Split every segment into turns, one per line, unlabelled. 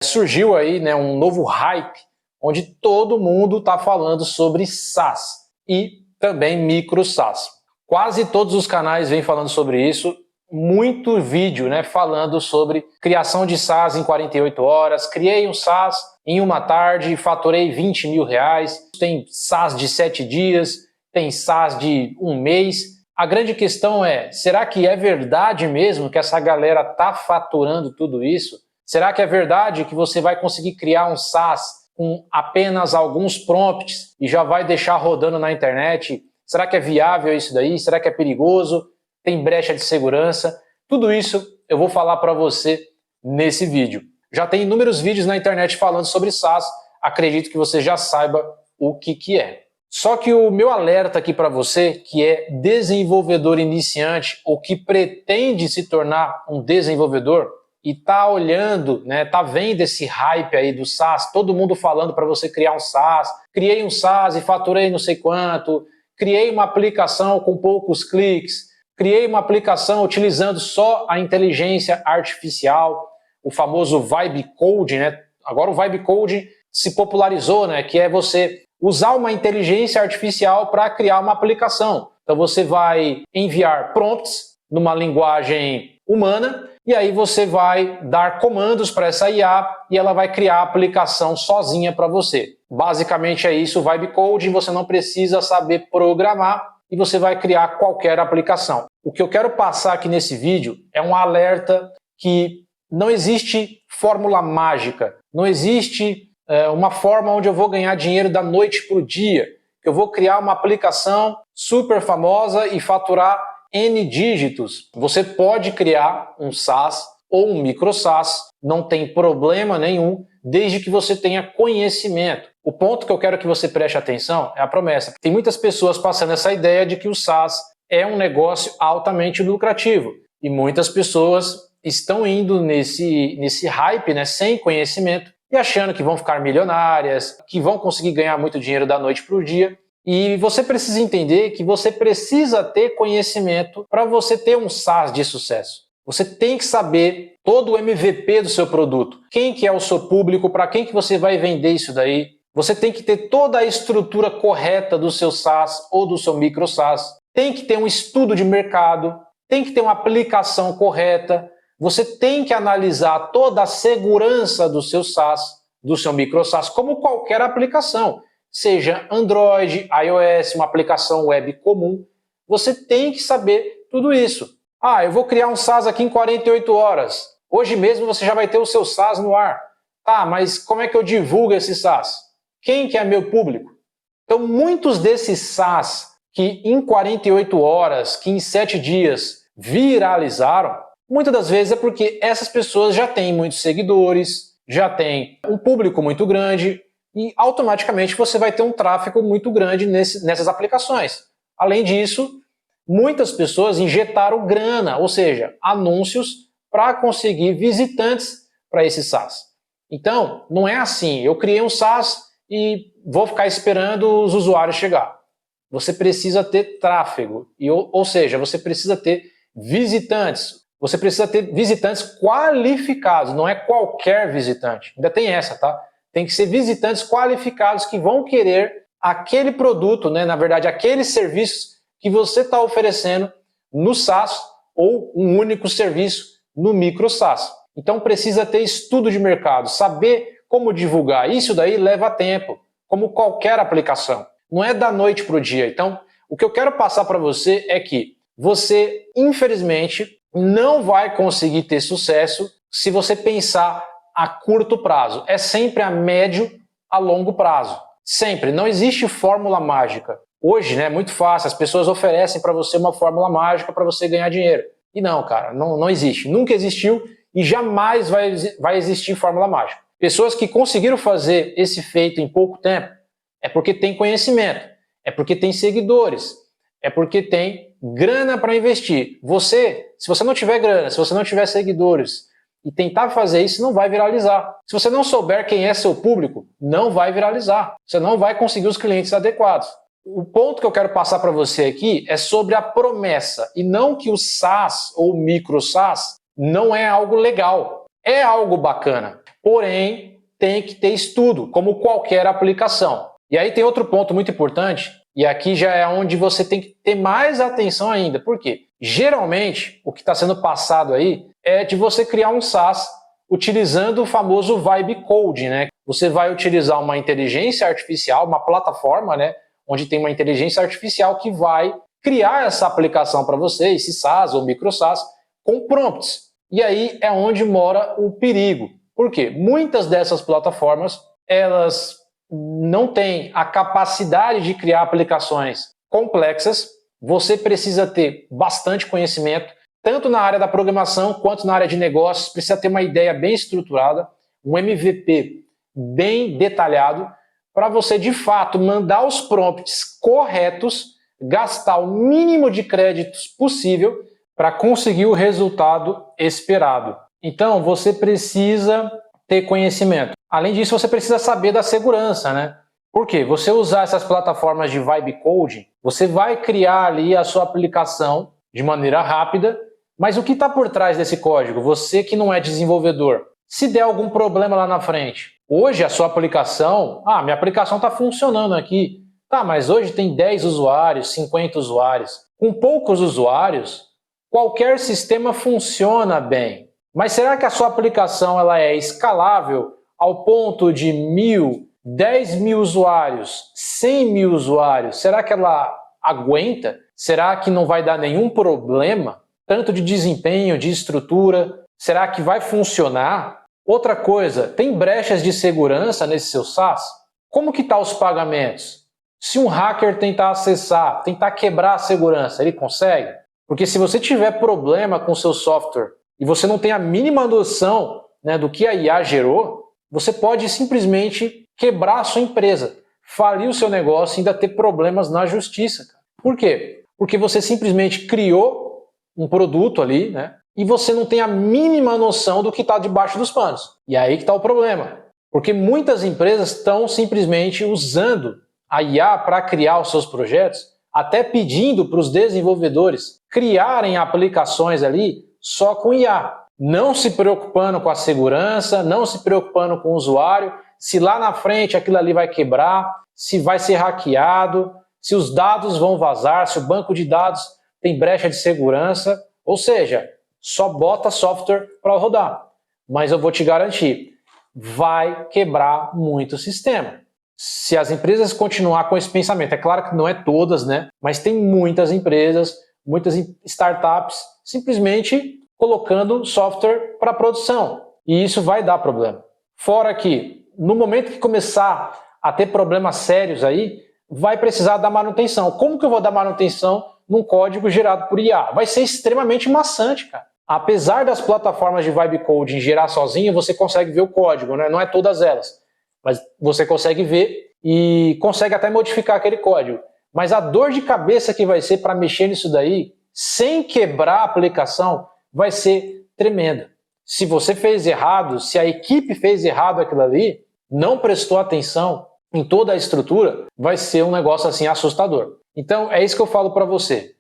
surgiu aí, né, um novo hype, onde todo mundo está falando sobre SaaS e também micro SaaS. Quase todos os canais vêm falando sobre isso, muito vídeo, né, falando sobre criação de SaaS em 48 horas, criei um SaaS em uma tarde, faturei 20 mil reais, tem SaaS de 7 dias, tem SaaS de um mês. A grande questão é, será que é verdade mesmo que essa galera está faturando tudo isso? Será que é verdade que você vai conseguir criar um SaaS com apenas alguns prompts e já vai deixar rodando na internet? Será que é viável isso daí? Será que é perigoso? Tem brecha de segurança? Tudo isso eu vou falar para você nesse vídeo. Já tem inúmeros vídeos na internet falando sobre SaaS, acredito que você já saiba o que é. Só que o meu alerta aqui para você, que é desenvolvedor iniciante ou que pretende se tornar um desenvolvedor e tá olhando, né, tá vendo esse hype aí do SaaS, todo mundo falando para você criar um SaaS, criei um SaaS e faturei não sei quanto, criei uma aplicação com poucos cliques, criei uma aplicação utilizando só a inteligência artificial, o famoso Vibe Coding, né? Agora o Vibe Coding se popularizou, né? Que é você usar uma inteligência artificial para criar uma aplicação. Então você vai enviar prompts numa linguagem humana e aí você vai dar comandos para essa IA e ela vai criar a aplicação sozinha para você. Basicamente é isso, o Vibe Coding, você não precisa saber programar e você vai criar qualquer aplicação. O que eu quero passar aqui nesse vídeo é um alerta que não existe fórmula mágica, não existe uma forma onde eu vou ganhar dinheiro da noite para o dia, que eu vou criar uma aplicação super famosa e faturar N dígitos. Você pode criar um SaaS ou um micro SaaS, não tem problema nenhum, desde que você tenha conhecimento. O ponto que eu quero que você preste atenção é a promessa. Tem muitas pessoas passando essa ideia de que o SaaS é um negócio altamente lucrativo e muitas pessoas estão indo nesse hype, né, sem conhecimento e achando que vão ficar milionárias, que vão conseguir ganhar muito dinheiro da noite para o dia. E você precisa entender que você precisa ter conhecimento para você ter um SaaS de sucesso. Você tem que saber todo o MVP do seu produto, quem que é o seu público, para quem que você vai vender isso daí. Você tem que ter toda a estrutura correta do seu SaaS ou do seu micro SaaS. Tem que ter um estudo de mercado, tem que ter uma aplicação correta. Você tem que analisar toda a segurança do seu SaaS, do seu micro SaaS, como qualquer aplicação. Seja Android, iOS, uma aplicação web comum, você tem que saber tudo isso. Ah, eu vou criar um SaaS aqui em 48 horas. Hoje mesmo você já vai ter o seu SaaS no ar. Tá, mas como é que eu divulgo esse SaaS? Quem que é meu público? Então, muitos desses SaaS que em 48 horas, que em 7 dias viralizaram, muitas das vezes é porque essas pessoas já têm muitos seguidores, já têm um público muito grande, e automaticamente você vai ter um tráfego muito grande nessas aplicações. Além disso, muitas pessoas injetaram grana, ou seja, anúncios para conseguir visitantes para esse SaaS. Então, não é assim, eu criei um SaaS e vou ficar esperando os usuários chegar. Você precisa ter tráfego, ou seja, você precisa ter visitantes. Você precisa ter visitantes qualificados, não é qualquer visitante. Ainda tem essa, tá? Tem que ser visitantes qualificados que vão querer aquele produto, né? Na verdade, aqueles serviços que você está oferecendo no SaaS ou um único serviço no micro SaaS. Então precisa ter estudo de mercado, saber como divulgar. Isso daí leva tempo, como qualquer aplicação. Não é da noite para o dia. Então, o que eu quero passar para você é que você, infelizmente, não vai conseguir ter sucesso se você pensar a curto prazo. É sempre a médio a longo prazo. Sempre. Não existe fórmula mágica. Hoje, né, é muito fácil. As pessoas oferecem para você uma fórmula mágica para você ganhar dinheiro. E não, cara, não existe. Nunca existiu e jamais vai existir fórmula mágica. Pessoas que conseguiram fazer esse feito em pouco tempo é porque tem conhecimento, é porque tem seguidores, é porque tem grana para investir. Se você não tiver grana, se você não tiver seguidores e tentar fazer isso, não vai viralizar. Se você não souber quem é seu público, não vai viralizar. Você não vai conseguir os clientes adequados. O ponto que eu quero passar para você aqui é sobre a promessa e não que o SaaS ou micro SaaS não é algo legal. É algo bacana. Porém, tem que ter estudo, como qualquer aplicação. E aí tem outro ponto muito importante, e aqui já é onde você tem que ter mais atenção ainda. Por quê? Geralmente, o que está sendo passado aí é de você criar um SaaS utilizando o famoso Vibe Coding, né? Você vai utilizar uma inteligência artificial, uma plataforma, né? Onde tem uma inteligência artificial que vai criar essa aplicação para você, esse SaaS ou micro SaaS, com prompts. E aí é onde mora o perigo. Por quê? Muitas dessas plataformas, elas não têm a capacidade de criar aplicações complexas. Você precisa ter bastante conhecimento, tanto na área da programação quanto na área de negócios. Precisa ter uma ideia bem estruturada, um MVP bem detalhado, para você, de fato, mandar os prompts corretos, gastar o mínimo de créditos possível para conseguir o resultado esperado. Então, você precisa ter conhecimento. Além disso, você precisa saber da segurança, né? Por quê? Você usar essas plataformas de Vibe Coding, você vai criar ali a sua aplicação de maneira rápida, mas o que está por trás desse código? Você que não é desenvolvedor, se der algum problema lá na frente, hoje a sua aplicação, minha aplicação está funcionando aqui, tá, mas hoje tem 10 usuários, 50 usuários. Com poucos usuários, qualquer sistema funciona bem. Mas será que a sua aplicação ela é escalável ao ponto de 1.000, 10.000 usuários, 100.000 usuários? Será que ela aguenta? Será que não vai dar nenhum problema? Tanto de desempenho, de estrutura? Será que vai funcionar? Outra coisa, tem brechas de segurança nesse seu SaaS? Como que estão os pagamentos? Se um hacker tentar acessar, tentar quebrar a segurança, ele consegue? Porque se você tiver problema com o seu software e você não tem a mínima noção, né, do que a IA gerou, você pode simplesmente quebrar a sua empresa, falir o seu negócio e ainda ter problemas na justiça. Por quê? Porque você simplesmente criou um produto ali, né, e você não tem a mínima noção do que está debaixo dos panos. E aí que está o problema. Porque muitas empresas estão simplesmente usando a IA para criar os seus projetos, até pedindo para os desenvolvedores criarem aplicações ali só com IA, não se preocupando com a segurança, não se preocupando com o usuário, se lá na frente aquilo ali vai quebrar, se vai ser hackeado, se os dados vão vazar, se o banco de dados tem brecha de segurança, ou seja, só bota software para rodar. Mas eu vou te garantir, vai quebrar muito o sistema. Se as empresas continuar com esse pensamento, é claro que não é todas, né? Mas tem muitas empresas, muitas startups, simplesmente colocando software para produção. E isso vai dar problema. Fora que, no momento que começar a ter problemas sérios aí, vai precisar dar manutenção. Como que eu vou dar manutenção num código gerado por IA? Vai ser extremamente maçante, cara. Apesar das plataformas de Vibe Coding gerar sozinho, você consegue ver o código, né? Não é todas elas. Mas você consegue ver e consegue até modificar aquele código. Mas a dor de cabeça que vai ser para mexer nisso daí, sem quebrar a aplicação, vai ser tremenda. Se você fez errado, se a equipe fez errado aquilo ali, não prestou atenção em toda a estrutura, vai ser um negócio assim assustador. Então é isso que eu falo para você.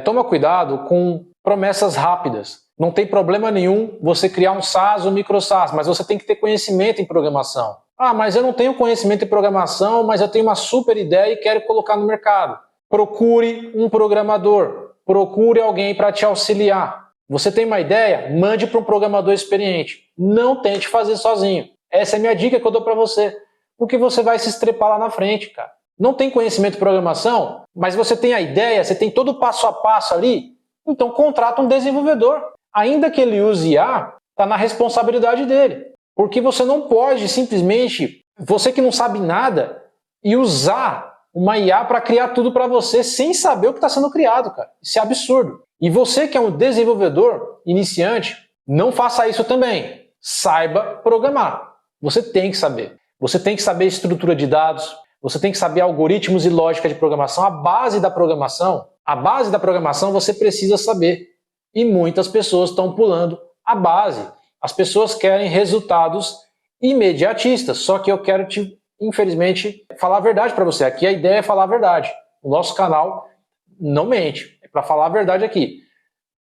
Toma cuidado com promessas rápidas. Não tem problema nenhum você criar um SaaS ou micro SaaS, mas você tem que ter conhecimento em programação. Mas eu não tenho conhecimento em programação, mas eu tenho uma super ideia e quero colocar no mercado. Procure um programador, procure alguém para te auxiliar. Você tem uma ideia? Mande para um programador experiente. Não tente fazer sozinho. Essa é a minha dica que eu dou para você. Porque você vai se estrepar lá na frente, cara. Não tem conhecimento de programação, mas você tem a ideia, você tem todo o passo a passo ali, então contrata um desenvolvedor. Ainda que ele use IA, está na responsabilidade dele. Porque você não pode simplesmente, você que não sabe nada, e usar uma IA para criar tudo para você sem saber o que está sendo criado, cara. Isso é absurdo. E você que é um desenvolvedor iniciante, não faça isso também. Saiba programar. Você tem que saber. Você tem que saber estrutura de dados, você tem que saber algoritmos e lógica de programação. A base da programação você precisa saber. E muitas pessoas estão pulando a base. As pessoas querem resultados imediatistas, só que eu quero infelizmente, falar a verdade para você. Aqui a ideia é falar a verdade. O nosso canal não mente, é para falar a verdade aqui.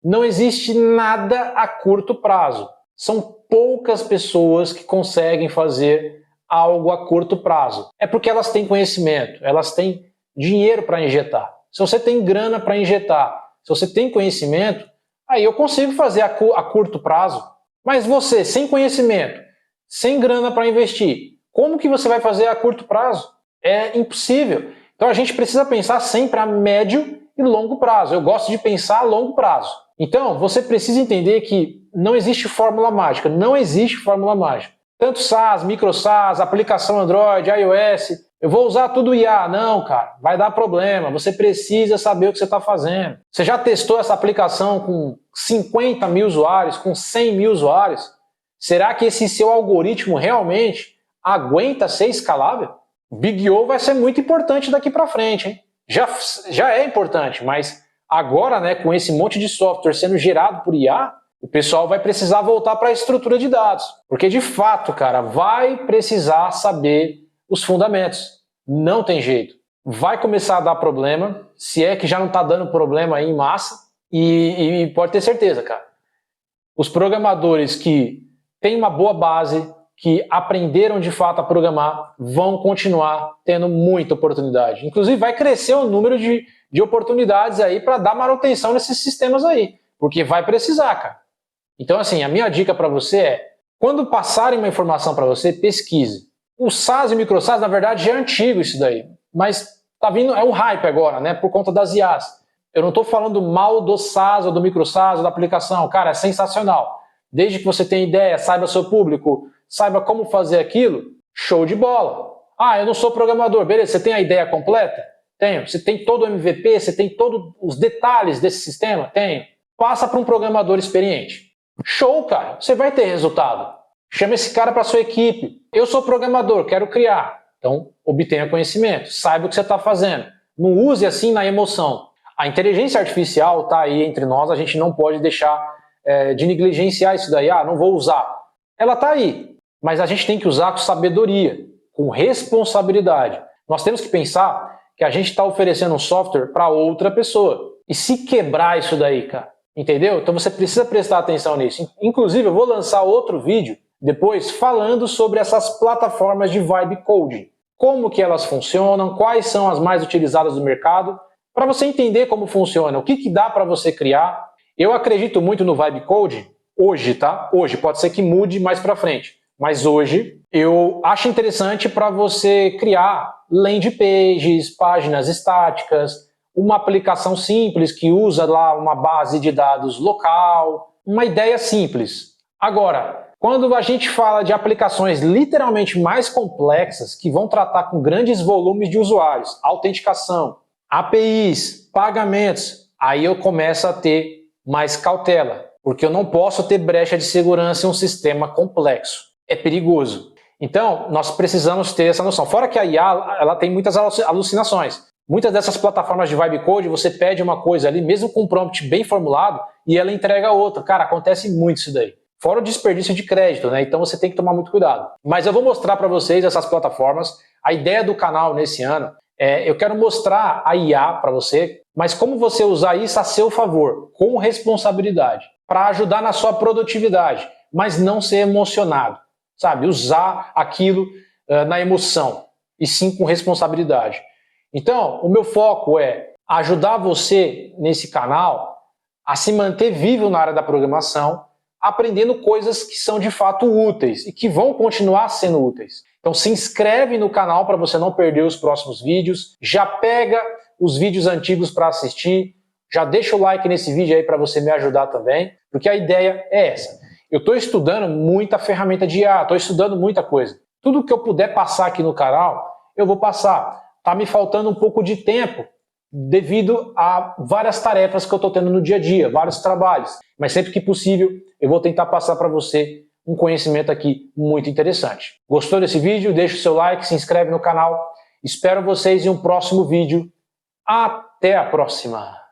Não existe nada a curto prazo. São poucas pessoas que conseguem fazer algo a curto prazo. É porque elas têm conhecimento, elas têm dinheiro para injetar. Se você tem grana para injetar, se você tem conhecimento, aí eu consigo fazer a curto prazo. Mas você, sem conhecimento, sem grana para investir, como que você vai fazer a curto prazo? É impossível. Então a gente precisa pensar sempre a médio e longo prazo. Eu gosto de pensar a longo prazo. Então você precisa entender que não existe fórmula mágica. Não existe fórmula mágica. Tanto SaaS, micro SaaS, aplicação Android, iOS, eu vou usar tudo IA. Não, cara, vai dar problema. Você precisa saber o que você está fazendo. Você já testou essa aplicação com 50 mil usuários, com 100 mil usuários? Será que esse seu algoritmo realmente aguenta ser escalável? Big O vai ser muito importante daqui para frente, hein? Já é importante, mas agora, né, com esse monte de software sendo gerado por IA, o pessoal vai precisar voltar para a estrutura de dados. Porque, de fato, cara, vai precisar saber os fundamentos. Não tem jeito. Vai começar a dar problema, se é que já não está dando problema aí em massa, e pode ter certeza, cara. Os programadores que têm uma boa base, que aprenderam de fato a programar, vão continuar tendo muita oportunidade. Inclusive vai crescer o número de oportunidades aí para dar manutenção nesses sistemas aí, porque vai precisar, cara. Então assim, a minha dica para você é, quando passarem uma informação para você, pesquise. O SaaS e o micro SaaS, na verdade, já é antigo isso daí, mas tá vindo, é um hype agora, né, por conta das IAs. Eu não estou falando mal do SaaS ou do micro SaaS ou da aplicação, cara, é sensacional. Desde que você tenha ideia, saiba seu público, saiba como fazer aquilo, show de bola. Ah, eu não sou programador, beleza, você tem a ideia completa? Tenho. Você tem todo o MVP, você tem todos os detalhes desse sistema? Tenho. Passa para um programador experiente. Show, cara, você vai ter resultado. Chama esse cara para sua equipe. Eu sou programador, quero criar. Então, obtenha conhecimento, saiba o que você está fazendo. Não use assim na emoção. A inteligência artificial está aí entre nós, a gente não pode deixar de negligenciar isso daí. Ah, não vou usar. Ela está aí, mas a gente tem que usar com sabedoria, com responsabilidade. Nós temos que pensar que a gente está oferecendo um software para outra pessoa. E se quebrar isso daí, cara, entendeu? Então você precisa prestar atenção nisso. Inclusive, eu vou lançar outro vídeo depois falando sobre essas plataformas de vibe coding. Como que elas funcionam, quais são as mais utilizadas do mercado, para você entender como funciona, o que dá para você criar. Eu acredito muito no vibe coding hoje, tá? Hoje, pode ser que mude mais para frente. Mas hoje, eu acho interessante para você criar landing pages, páginas estáticas, uma aplicação simples que usa lá uma base de dados local, uma ideia simples. Agora, quando a gente fala de aplicações literalmente mais complexas, que vão tratar com grandes volumes de usuários, autenticação, APIs, pagamentos, aí eu começo a ter mais cautela, porque eu não posso ter brecha de segurança em um sistema complexo. É perigoso. Então, nós precisamos ter essa noção. Fora que a IA ela tem muitas alucinações. Muitas dessas plataformas de vibe code, você pede uma coisa ali, mesmo com um prompt bem formulado, e ela entrega outra. Cara, acontece muito isso daí. Fora o desperdício de crédito, né? Então você tem que tomar muito cuidado. Mas eu vou mostrar para vocês essas plataformas. A ideia do canal nesse ano eu quero mostrar a IA para você, mas como você usar isso a seu favor, com responsabilidade, para ajudar na sua produtividade, mas não ser emocionado, sabe? Usar aquilo na emoção, e sim com responsabilidade. Então, o meu foco é ajudar você nesse canal a se manter vivo na área da programação, aprendendo coisas que são de fato úteis e que vão continuar sendo úteis. Então se inscreve no canal para você não perder os próximos vídeos, já pega os vídeos antigos para assistir, já deixa o like nesse vídeo aí para você me ajudar também, porque a ideia é essa. Eu estou estudando muita ferramenta de IA, estou estudando muita coisa. Tudo que eu puder passar aqui no canal, eu vou passar. Está me faltando um pouco de tempo, devido a várias tarefas que eu estou tendo no dia a dia, vários trabalhos. Mas sempre que possível, eu vou tentar passar para você um conhecimento aqui muito interessante. Gostou desse vídeo? Deixa o seu like, se inscreve no canal. Espero vocês em um próximo vídeo. Até a próxima!